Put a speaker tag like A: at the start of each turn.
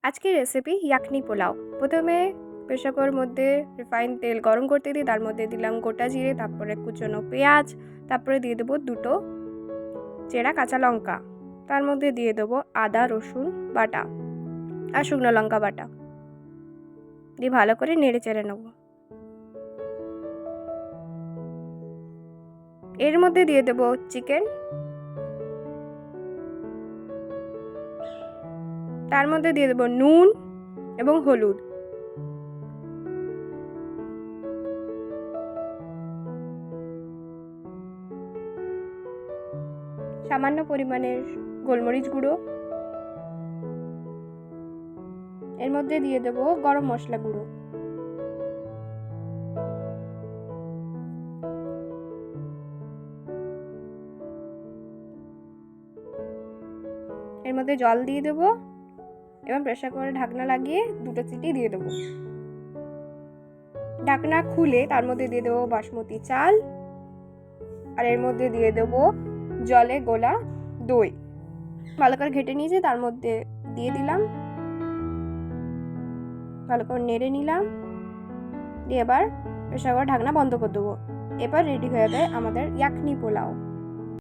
A: আজকের রেসিপি ইয়াকনি পোলাও। প্রথমে প্রেসার কুকারের মধ্যে রিফাইন তেল গরম করতে দিই, তার মধ্যে দিলাম গোটা জিরে, তারপরে কুচনো পেঁয়াজ, তারপরে দিয়ে দেবো 2টো চেরা কাঁচা লঙ্কা, তার মধ্যে দিয়ে দেবো আদা রসুন বাটা আর শুকনো লঙ্কা বাটা দিয়ে ভালো করে নেড়ে চেড়ে নেব। এর মধ্যে দিয়ে দেবো চিকেন, তার মধ্যে দিয়ে দেবো নুন এবং হলুদ, সামান্য পরিমাণের গোলমরিচ গুঁড়ো, এর মধ্যে দিয়ে দেবো গরম মশলা গুঁড়ো, এর মধ্যে জল দিয়ে দেবো এবং প্রেসার কুকারে ঢাকনা লাগিয়ে 2টো সিটি দিয়ে দেবো। ঢাকনা খুলে তার মধ্যে দিয়ে দেবো বাসমতি চাল, আর এর মধ্যে দিয়ে দেবো জলে গোলা দই, ভালো করে ঘেটে নিয়েছি, তার মধ্যে দিয়ে দিলাম, ভালো করে নেড়ে নিলাম, দিয়ে এবার প্রেসার কুকার ঢাকনা বন্ধ করে দেবো। এবার রেডি হয়ে যাবে আমাদের ইয়াকনি পোলাও।